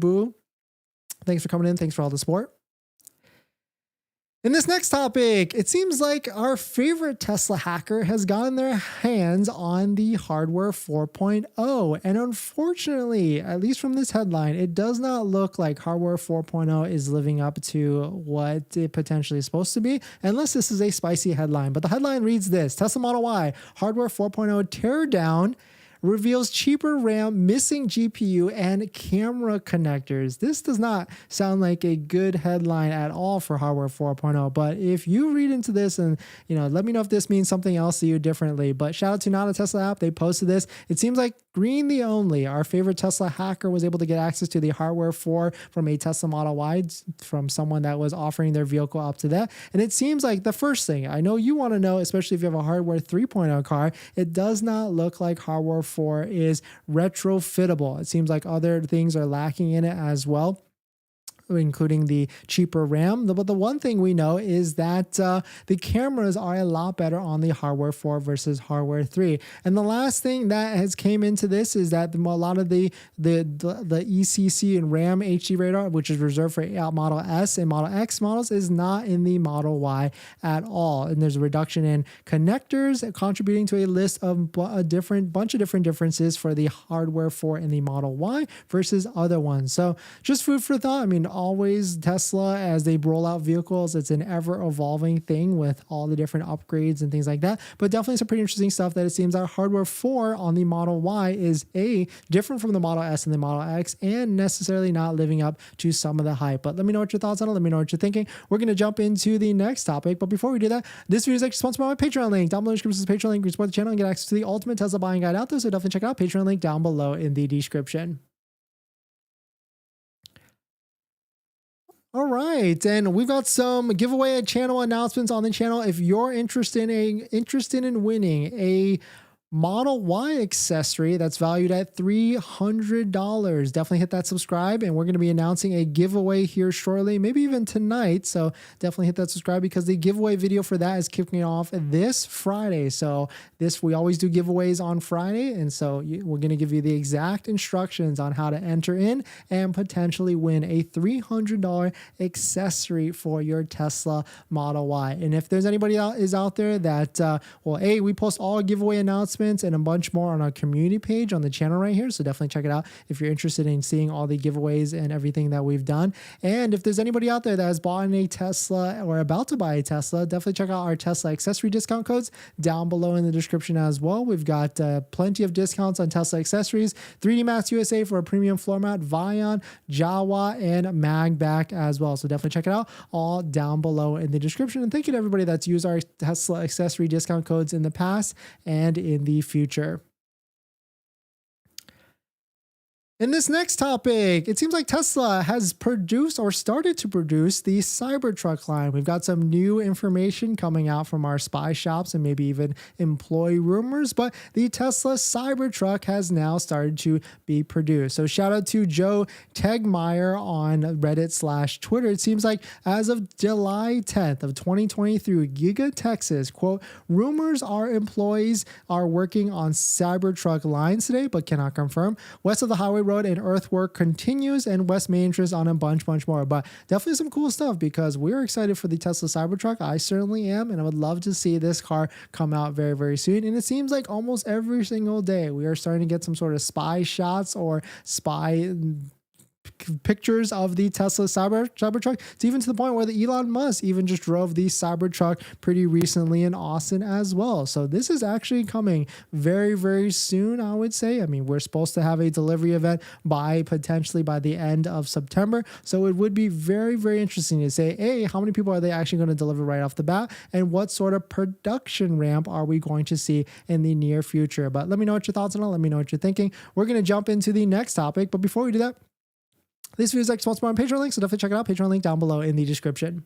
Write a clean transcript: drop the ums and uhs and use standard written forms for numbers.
Boo. Thanks for coming in. Thanks for all the support. In this next topic, it seems like our favorite Tesla hacker has gotten their hands on the hardware 4.0. And unfortunately, at least from this headline, it does not look like hardware 4.0 is living up to what it potentially is supposed to be, unless this is a spicy headline. But the headline reads this: Tesla Model Y hardware 4.0 teardown reveals cheaper RAM, missing GPU, and camera connectors. This does not sound like a good headline at all for hardware 4.0, but if you read into this and, let me know if this means something else to you differently. But shout out to Not a Tesla App. They posted this. It seems like Green the Only, our favorite Tesla hacker, was able to get access to the hardware 4 from a Tesla Model Y from someone that was offering their vehicle up to that. And it seems like the first thing I know you want to know, especially if you have a hardware 3.0 car, it does not look like hardware 4 is retrofittable. It seems like other things are lacking in it as well, including the cheaper RAM. But the one thing we know is that the cameras are a lot better on the hardware 4 versus hardware 3. And the last thing that has came into this is that a lot of the ECC and RAM HD radar, which is reserved for Model S and Model X models, is not in the Model Y at all. And there's a reduction in connectors, contributing to a list of a bunch of different differences for the hardware 4 in the Model Y versus other ones. So just food for thought. I mean, always Tesla, as they roll out vehicles, it's an ever evolving thing with all the different upgrades and things like that. But definitely some pretty interesting stuff that it seems that hardware 4 on the Model Y is different from the Model S and the Model X, and necessarily not living up to some of the hype. But let me know what your thoughts on it. Let me know what you're thinking. We're going to jump into the next topic. But before we do that, this video is actually sponsored by my Patreon link. Down below in the description is the Patreon link. You support the channel and get access to the ultimate Tesla buying guide out there. So definitely check it out. Patreon link down below in the description. All right, and we've got some giveaway channel announcements on the channel. If you're interested in winning a Model Y accessory that's valued at $300, definitely hit that subscribe, and we're going to be announcing a giveaway here shortly, maybe even tonight. So definitely hit that subscribe, because the giveaway video for that is kicking off this Friday. So we always do giveaways on Friday, and so we're going to give you the exact instructions on how to enter in and potentially win a $300 accessory for your Tesla Model Y. And if there's anybody out there that we post all giveaway announcements and a bunch more on our community page on the channel right here, so definitely check it out if you're interested in seeing all the giveaways and everything that we've done. And if there's anybody out there that has bought a Tesla or about to buy a Tesla, definitely check out our Tesla accessory discount codes down below in the description as well. We've got plenty of discounts on Tesla accessories: 3D Mats USA for a premium floor mat, RIVIAN, Jawa, and MAGBAK as well. So definitely check it out all down below in the description. And thank you to everybody that's used our Tesla accessory discount codes in the past and in the future. In this next topic, it seems like Tesla has produced or started to produce the Cybertruck line. We've got some new information coming out from our spy shops and maybe even employee rumors, but the Tesla Cybertruck has now started to be produced. So shout out to Joe Tegmeyer on Reddit/Twitter. It seems like as of July 10th of 2023, Giga Texas, quote, rumors are employees are working on Cybertruck lines today, but cannot confirm. West of the highway road and earthwork continues, and West Main interest on a bunch more. But definitely some cool stuff, because we're excited for the Tesla Cybertruck. I certainly am, and I would love to see this car come out very, very soon. And it seems like almost every single day we are starting to get some sort of spy shots or spy pictures of the Tesla Cybertruck. It's even to the point where the Elon Musk even just drove the Cybertruck pretty recently in Austin as well. So this is actually coming very, very soon, I would say. I mean, we're supposed to have a delivery event potentially by the end of September. So it would be very, very interesting to say, hey, how many people are they actually going to deliver right off the bat? And what sort of production ramp are we going to see in the near future? But let me know what your thoughts on it. Let me know what you're thinking. We're going to jump into the next topic. But before we do that, this video is actually sponsored by my Patreon link, so definitely check it out. Patreon link down below in the description.